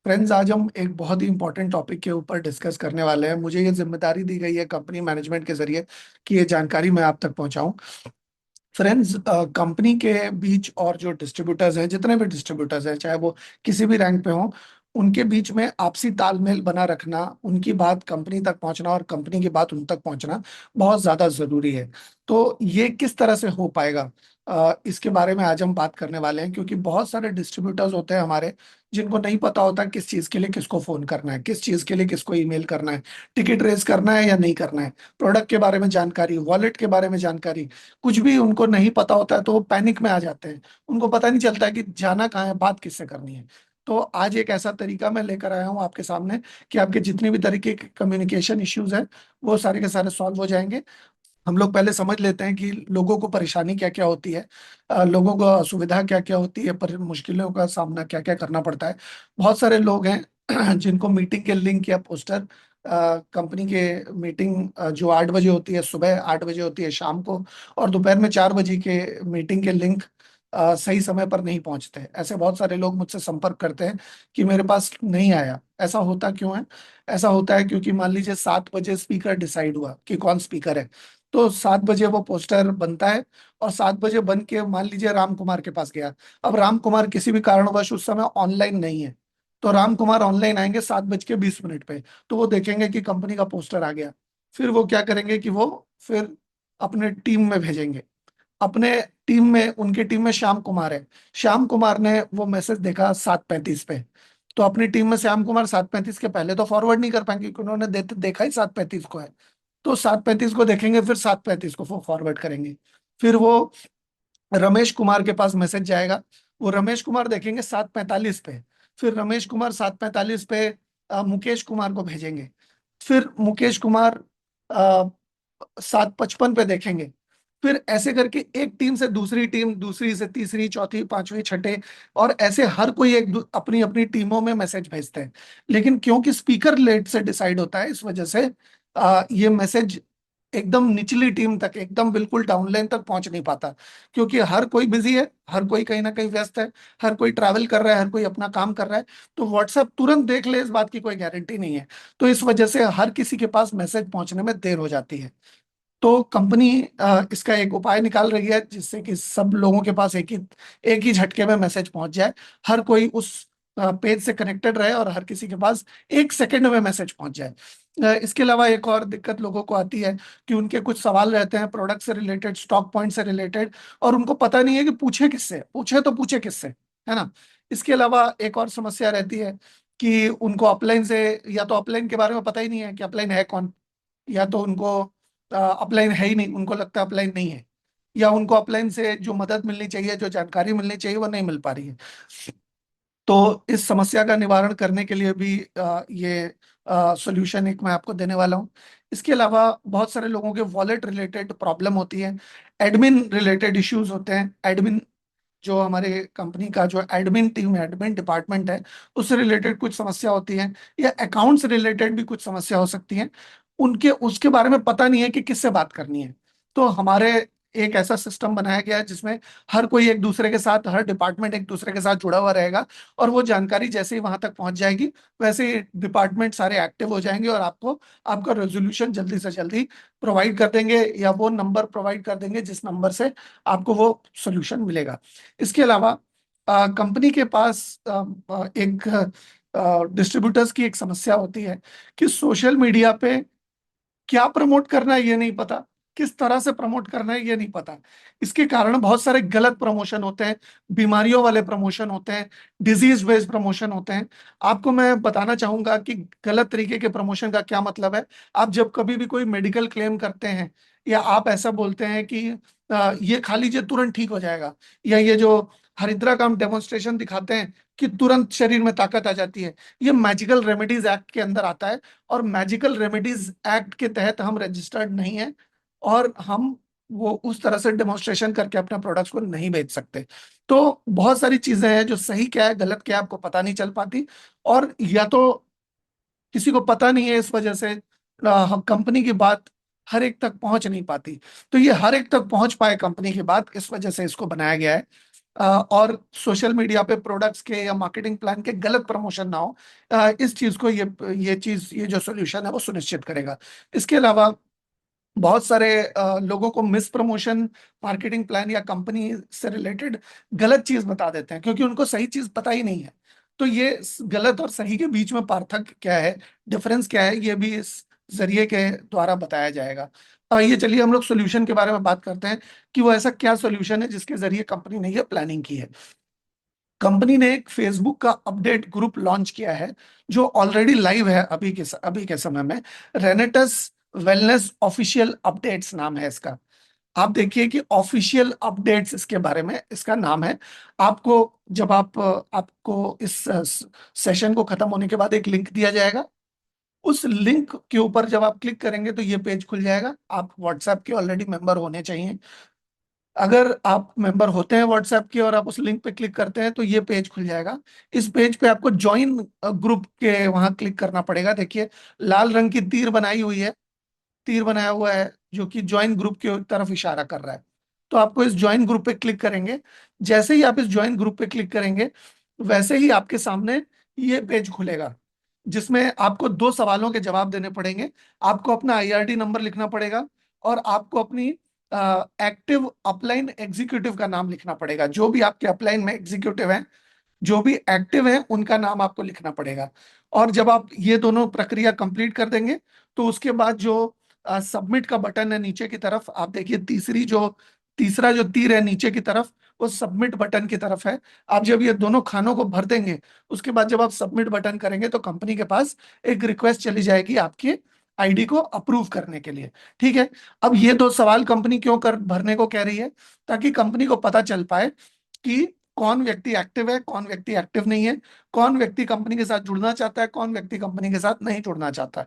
Friends, आज हम एक बहुत ही इंपॉर्टेंट टॉपिक के ऊपर डिस्कस करने वाले हैं। मुझे ये जिम्मेदारी दी गई है कंपनी मैनेजमेंट के जरिए कि ये जानकारी मैं आप तक पहुंचाऊं। फ्रेंड्स, कंपनी के बीच और जो डिस्ट्रीब्यूटर्स हैं, जितने भी डिस्ट्रीब्यूटर्स हैं, चाहे वो किसी भी रैंक पे हों, उनके बीच में आपसी तालमेल बना रखना, उनकी बात कंपनी तक पहुंचना और कंपनी की बात उन तक पहुंचना बहुत ज्यादा जरूरी है। तो ये किस तरह से हो पाएगा, इसके बारे में आज हम बात करने वाले हैं, क्योंकि बहुत सारे डिस्ट्रीब्यूटर्स होते हैं हमारे जिनको नहीं पता होता किस चीज के लिए किसको फोन करना है, किस चीज के लिए किसको ईमेल करना है, टिकट रेज करना है या नहीं करना है, प्रोडक्ट के बारे में जानकारी, वॉलेट के बारे में जानकारी, कुछ भी उनको नहीं पता होता है। तो वो पैनिक में आ जाते हैं, उनको पता नहीं चलता है कि जाना कहाँ है, बात किससे करनी है। तो आज एक ऐसा तरीका मैं लेकर आया हूँ आपके सामने कि आपके जितने भी तरीके के कम्युनिकेशन इश्यूज हैं वो सारे के सारे सॉल्व हो जाएंगे। हम लोग पहले समझ लेते हैं कि लोगों को परेशानी क्या क्या होती है, लोगों को असुविधा क्या क्या होती है, पर मुश्किलों का सामना क्या क्या करना पड़ता है। बहुत सारे लोग हैं जिनको मीटिंग के लिंक या पोस्टर, कंपनी के मीटिंग जो 8 बजे होती है, सुबह 8 बजे होती है शाम को, और दोपहर में 4 बजे के मीटिंग के लिंक सही समय पर नहीं पहुंचते। ऐसे बहुत सारे लोग मुझसे संपर्क करते हैं कि मेरे पास नहीं आया। ऐसा होता क्यों है? ऐसा होता है क्योंकि मान लीजिए 7 बजे स्पीकर डिसाइड हुआ कि कौन स्पीकर है, तो 7 बजे वो पोस्टर बनता है, और 7 बजे बन के मान लीजिए राम कुमार के पास गया। अब राम कुमार किसी भी कारणवश उस समय ऑनलाइन नहीं है, तो राम कुमार ऑनलाइन आएंगे 7 बज के 20 मिनट पे, तो वो देखेंगे कि कंपनी का पोस्टर आ गया। फिर वो क्या करेंगे कि वो फिर अपने टीम में भेजेंगे। अपने टीम में, उनकी टीम में श्याम कुमार है, श्याम कुमार ने वो मैसेज देखा 7:35 पे, तो अपनी टीम में श्याम कुमार 7:35 के पहले तो फॉरवर्ड नहीं कर पाएंगे क्योंकि उन्होंने देखा ही 7:35 को है। तो 7:35 को देखेंगे, फिर 7:35 को फॉरवर्ड करेंगे। फिर वो रमेश कुमार के पास मैसेज जाएगा, वो रमेश कुमार देखेंगे 7:45 पे, फिर रमेश कुमार 7:45 पे मुकेश कुमार को भेजेंगे। फिर मुकेश कुमार 7:55 पे देखेंगे। फिर ऐसे करके एक टीम से दूसरी टीम, दूसरी से तीसरी, चौथी, पांचवी, छठे, और ऐसे हर कोई अपनी अपनी टीमों में मैसेज भेजते हैं। लेकिन क्योंकि स्पीकर लेट से डिसाइड होता है, इस वजह से ये मैसेज एकदम निचली टीम तक, एकदम बिल्कुल डाउनलाइन तक पहुंच नहीं पाता, क्योंकि हर कोई बिजी है, हर कोई कहीं ना कहीं व्यस्त है, हर कोई ट्रैवल कर रहा है, हर कोई अपना काम कर रहा है। तो व्हाट्सएप तुरंत देख ले, इस बात की कोई गारंटी नहीं है। तो इस वजह से हर किसी के पास मैसेज पहुंचने में देर हो जाती है। तो कंपनी इसका एक उपाय निकाल रही है जिससे कि सब लोगों के पास एक ही झटके में मैसेज पहुंच जाए, हर कोई उस पेज से कनेक्टेड रहे और हर किसी के पास 1 सेकंड में मैसेज पहुंच जाए। इसके अलावा एक और दिक्कत लोगों को आती है कि उनके कुछ सवाल रहते हैं प्रोडक्ट से रिलेटेड, स्टॉक पॉइंट से रिलेटेड, और उनको पता नहीं है कि पूछे किससे, पूछे तो पूछे किससे, है ना। इसके अलावा एक और समस्या रहती है कि उनको अपलाइन से, या तो अपलाइन के बारे में पता ही नहीं है कि अपलाइन है कौन, या तो उनको अपलाइन है ही नहीं, उनको लगता है अपलाइन नहीं है, या उनको अपलाइन से जो मदद मिलनी चाहिए, जो जानकारी मिलनी चाहिए, वो नहीं मिल पा रही है। तो इस समस्या का निवारण करने के लिए भी ये सॉल्यूशन एक मैं आपको देने वाला हूँ। इसके अलावा बहुत सारे लोगों के वॉलेट रिलेटेड प्रॉब्लम होती है, एडमिन रिलेटेड इश्यूज होते हैं। एडमिन, जो हमारे कंपनी का जो एडमिन टीम है, एडमिन डिपार्टमेंट है, उससे रिलेटेड कुछ समस्या होती है, या अकाउंट से रिलेटेड भी कुछ समस्या हो सकती है। उनके उसके बारे में पता नहीं है कि किससे बात करनी है। तो हमारे एक ऐसा सिस्टम बनाया गया है जिसमें हर कोई एक दूसरे के साथ, हर डिपार्टमेंट एक दूसरे के साथ जुड़ा हुआ रहेगा, और वो जानकारी जैसे ही वहां तक पहुंच जाएगी, वैसे ही डिपार्टमेंट सारे एक्टिव हो जाएंगे और आपको आपका रेजोल्यूशन जल्दी से जल्दी प्रोवाइड कर देंगे, या वो नंबर प्रोवाइड कर देंगे जिस नंबर से आपको वो सोल्यूशन मिलेगा। इसके अलावा कंपनी के पास एक डिस्ट्रीब्यूटर्स की एक समस्या होती है कि सोशल मीडिया पे क्या प्रमोट करना है ये नहीं पता, किस तरह से प्रमोट करना है ये नहीं पता। इसके कारण बहुत सारे गलत प्रमोशन होते हैं, बीमारियों वाले प्रमोशन होते हैं, डिजीज बेस्ड प्रमोशन होते हैं। आपको मैं बताना चाहूंगा कि गलत तरीके के प्रमोशन का क्या मतलब है। आप जब कभी भी कोई मेडिकल क्लेम करते हैं, या आप ऐसा बोलते हैं कि ये खा लीजिए तुरंत ठीक हो जाएगा, या ये जो हरिद्रा का हम डेमोन्स्ट्रेशन दिखाते हैं कि तुरंत शरीर में ताकत आ जाती है, ये मैजिकल रेमेडीज एक्ट के अंदर आता है। और मैजिकल रेमेडीज एक्ट के तहत हम रजिस्टर्ड नहीं है, और हम वो उस तरह से डेमोन्स्ट्रेशन करके अपने प्रोडक्ट्स को नहीं बेच सकते। तो बहुत सारी चीजें हैं जो सही क्या है गलत क्या है आपको पता नहीं चल पाती, और या तो किसी को पता नहीं है, इस वजह से कंपनी की बात हर एक तक पहुंच नहीं पाती। तो ये हर एक तक पहुंच पाए कंपनी की बात, इस वजह से इसको बनाया गया है। और सोशल मीडिया पे प्रोडक्ट्स के या मार्केटिंग प्लान के गलत प्रमोशन ना हो। इस चीज को ये जो सोल्यूशन है वो सुनिश्चित करेगा। इसके अलावा बहुत सारे लोगों को मिस प्रमोशन, मार्केटिंग प्लान या कंपनी से रिलेटेड गलत चीज बता देते हैं क्योंकि उनको सही चीज पता ही नहीं है। तो ये गलत और सही के बीच में पार्थक्य क्या है, डिफरेंस क्या है, ये भी इस जरिए के द्वारा बताया जाएगा। ये चलिए हम लोग सोल्यूशन के बारे में बात करते हैं कि वो ऐसा क्या सोल्यूशन है जिसके जरिए कंपनी ने ये प्लानिंग की है। कंपनी ने एक फेसबुक का अपडेट ग्रुप लॉन्च किया है जो ऑलरेडी लाइव है अभी के समय में। रेनेटस वेलनेस ऑफिशियल अपडेट्स नाम है इसका। आप देखिए कि ऑफिशियल अपडेट्स इसके बारे में इसका नाम है। आपको जब आपको इस सेशन को खत्म होने के बाद एक लिंक दिया जाएगा। उस लिंक के ऊपर जब आप क्लिक करेंगे तो ये पेज खुल जाएगा। आप व्हाट्सएप के ऑलरेडी मेंबर होने चाहिए। अगर आप मेंबर होते हैं व्हाट्सएप के और आप उस लिंक पे क्लिक करते हैं तो ये पेज खुल जाएगा। इस पेज पे आपको ज्वाइन ग्रुप के वहां क्लिक करना पड़ेगा। देखिए लाल रंग की तीर बनाई हुई है, तीर बनाया हुआ है जो कि ज्वाइन ग्रुप की तरफ इशारा कर रहा है। तो आपको इस ज्वाइन ग्रुप पे क्लिक करेंगे। जैसे ही आप इस ज्वाइन ग्रुप पे क्लिक करेंगे वैसे ही आपके सामने ये पेज खुलेगा जिसमें आपको दो सवालों के जवाब देने पड़ेंगे। आपको अपना आईआरडी नंबर लिखना पड़ेगा और आपको अपनी एक्टिव अपलाइन एग्जीक्यूटिव का नाम लिखना पड़ेगा। जो भी आपके अपलाइन में एग्जीक्यूटिव हैं, जो भी एक्टिव है उनका नाम आपको लिखना पड़ेगा। और जब आप ये दोनों प्रक्रिया कंप्लीट कर देंगे तो उसके बाद जो सबमिट का बटन है नीचे की तरफ, आप देखिए तीसरा जो तीर है नीचे की तरफ वो सबमिट बटन की तरफ है। आप जब ये दोनों खानों को भर देंगे उसके बाद जब आप सबमिट बटन करेंगे तो कंपनी के पास एक रिक्वेस्ट चली जाएगी आपके आईडी को अप्रूव करने के लिए। ठीक है। अब ये दो सवाल कंपनी क्यों कर भरने को कह रही है? ताकि कंपनी को पता चल पाए कि कौन व्यक्ति एक्टिव है, कौन व्यक्ति एक्टिव नहीं है, कौन व्यक्ति कंपनी के साथ जुड़ना चाहता है, कौन व्यक्ति कंपनी के साथ नहीं जुड़ना चाहता है।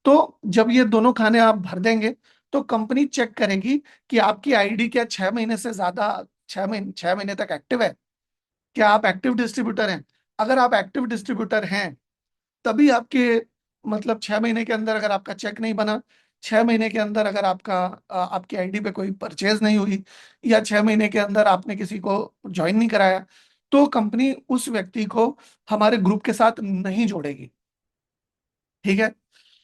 तो जब ये दोनों खाने आप भर देंगे तो कंपनी चेक करेगी कि आपकी आईडी क्या 6 महीने से ज्यादा, 6 महीने तक एक्टिव है। क्या आप एक्टिव डिस्ट्रीब्यूटर हैं? अगर आप एक्टिव डिस्ट्रीब्यूटर हैं तभी आपके, मतलब 6 महीने के अंदर अगर आपका चेक नहीं बना, 6 महीने के अंदर अगर आपकी आईडी पे कोई परचेज नहीं हुई, या 6 महीने के अंदर आपने किसी को ज्वाइन नहीं कराया, तो कंपनी उस व्यक्ति को हमारे ग्रुप के साथ नहीं जोड़ेगी। ठीक है।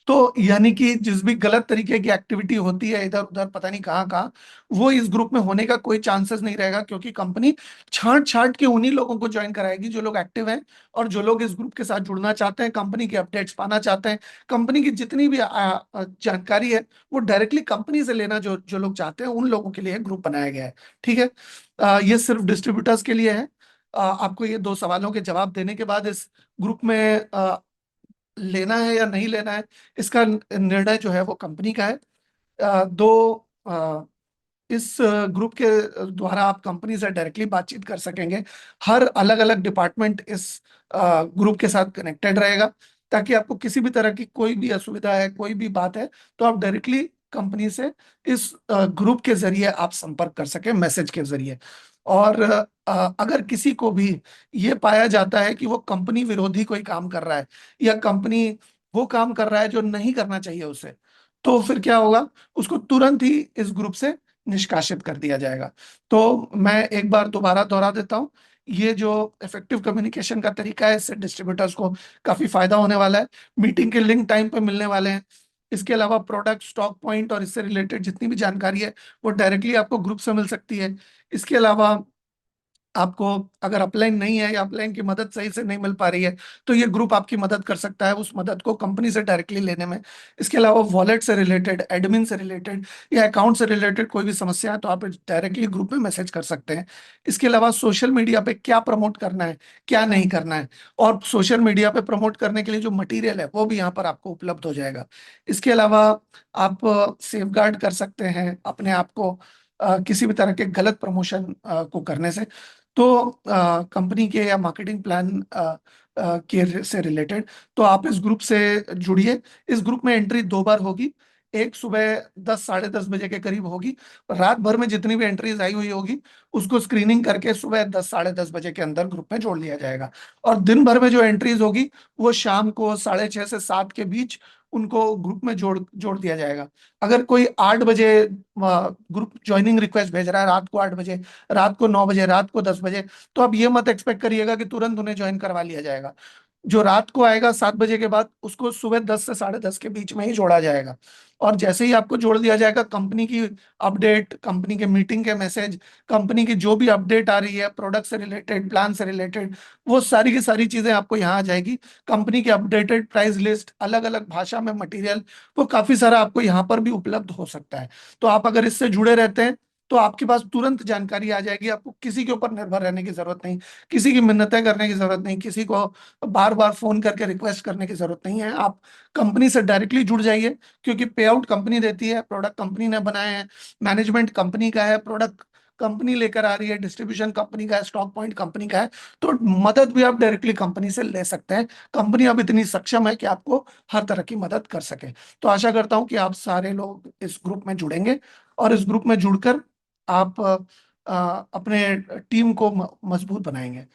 तो यानी कि जिस भी गलत तरीके की एक्टिविटी होती है इधर उधर पता नहीं कहाँ कहाँ, वो इस ग्रुप में होने का कोई चांसेस नहीं रहेगा क्योंकि कंपनी छांट छांट के उन्हीं लोगों को ज्वाइन कराएगी जो लोग एक्टिव हैं और जो लोग इस ग्रुप के साथ जुड़ना चाहते हैं, कंपनी के अपडेट्स पाना चाहते हैं, कंपनी की जितनी भी जानकारी है वो डायरेक्टली कंपनी से लेना जो जो लोग चाहते हैं, उन लोगों के लिए ग्रुप बनाया गया है। ठीक है। ये सिर्फ डिस्ट्रीब्यूटर्स के लिए है। आपको ये दो सवालों के जवाब देने के बाद इस ग्रुप में लेना है या नहीं लेना है, इसका निर्णय जो है वो कंपनी का है। दो इस ग्रुप के द्वारा आप कंपनी से डायरेक्टली बातचीत कर सकेंगे। हर अलग अलग डिपार्टमेंट इस ग्रुप के साथ कनेक्टेड रहेगा ताकि आपको किसी भी तरह की कोई भी असुविधा है, कोई भी बात है, तो आप डायरेक्टली कंपनी से इस ग्रुप के जरिए आप संपर्क कर सकें, मैसेज के जरिए। और अगर किसी को भी ये पाया जाता है कि वो कंपनी विरोधी कोई काम कर रहा है या कंपनी वो काम कर रहा है जो नहीं करना चाहिए उसे, तो फिर क्या होगा? उसको तुरंत ही इस ग्रुप से निष्कासित कर दिया जाएगा। तो मैं एक बार दोबारा दोहरा देता हूँ, ये जो इफेक्टिव कम्युनिकेशन का तरीका है इससे डिस्ट्रीब्यूटर्स को काफी फायदा होने वाला है। मीटिंग के लिंक टाइम पे मिलने वाले हैं। इसके अलावा प्रोडक्ट, स्टॉक पॉइंट और इससे रिलेटेड जितनी भी जानकारी है वो डायरेक्टली आपको ग्रुप से मिल सकती है। इसके अलावा आपको अगर अपलाइन नहीं है या अपलाइन की मदद सही से नहीं मिल पा रही है तो ये ग्रुप आपकी मदद कर सकता है उस मदद को कंपनी से डायरेक्टली लेने में। इसके अलावा वॉलेट से रिलेटेड, एडमिन से रिलेटेड या अकाउंट से रिलेटेड कोई भी समस्या है तो आप डायरेक्टली ग्रुप में मैसेज कर सकते हैं। इसके अलावा सोशल मीडिया पे क्या प्रमोट करना है, क्या नहीं करना है, और सोशल मीडिया पे प्रमोट करने के लिए जो मटेरियल है वो भी यहाँ पर आपको उपलब्ध हो जाएगा। इसके अलावा आप सेफ गार्ड कर सकते हैं अपने आप को किसी भी तरह के गलत प्रमोशन को करने से। तो कंपनी के या मार्केटिंग प्लान के से रिलेटेड तो आप इस ग्रुप से जुड़िए। इस ग्रुप में एंट्री दो बार होगी। एक सुबह 10 साढ़े 10 बजे के करीब होगी। रात भर में जितनी भी एंट्रीज आई हुई होगी उसको स्क्रीनिंग करके सुबह 10 साढ़े 10 बजे के अंदर ग्रुप में जोड़ लिया जाएगा। और दिन भर में जो एंट्रीज होगी वो शाम को 6:30 से 7 के बीच उनको ग्रुप में जोड़ जोड़ दिया जाएगा। अगर कोई 8 बजे ग्रुप ज्वाइनिंग रिक्वेस्ट भेज रहा है, रात को 8 बजे, रात को 9 बजे, रात को 10 बजे, तो आप ये मत एक्सपेक्ट करिएगा कि तुरंत उन्हें ज्वाइन करवा लिया जाएगा। जो रात को आएगा 7 बजे के बाद, उसको सुबह 10 से 10:30 के बीच में ही जोड़ा जाएगा। और जैसे ही आपको जोड़ दिया जाएगा, कंपनी की अपडेट, कंपनी के मीटिंग के मैसेज, कंपनी की जो भी अपडेट आ रही है प्रोडक्ट से रिलेटेड, प्लान से रिलेटेड, वो सारी की सारी चीजें आपको यहाँ आ जाएगी। कंपनी की अपडेटेड प्राइस लिस्ट, अलग अलग भाषा में मटेरियल, वो काफी सारा आपको यहाँ पर भी उपलब्ध हो सकता है। तो आप अगर इससे जुड़े रहते हैं तो आपके पास तुरंत जानकारी आ जाएगी, आपको किसी के ऊपर निर्भर रहने की जरूरत नहीं, किसी की मिन्नतें करने की जरूरत नहीं, किसी को बार बार फोन करके रिक्वेस्ट करने की जरूरत नहीं है। आप कंपनी से डायरेक्टली जुड़ जाइए, क्योंकि पे आउट कंपनी देती है, प्रोडक्ट कंपनी ने बनाए हैं, मैनेजमेंट कंपनी का है, प्रोडक्ट कंपनी लेकर आ रही है, डिस्ट्रीब्यूशन कंपनी का है, स्टॉक पॉइंट कंपनी का है। तो मदद भी आप डायरेक्टली कंपनी से ले सकते हैं। कंपनी अब इतनी सक्षम है कि आपको हर तरह की मदद कर सके। तो आशा करता हूं कि आप सारे लोग इस ग्रुप में जुड़ेंगे, और इस ग्रुप में जुड़कर आप अपने टीम को मजबूत बनाएंगे।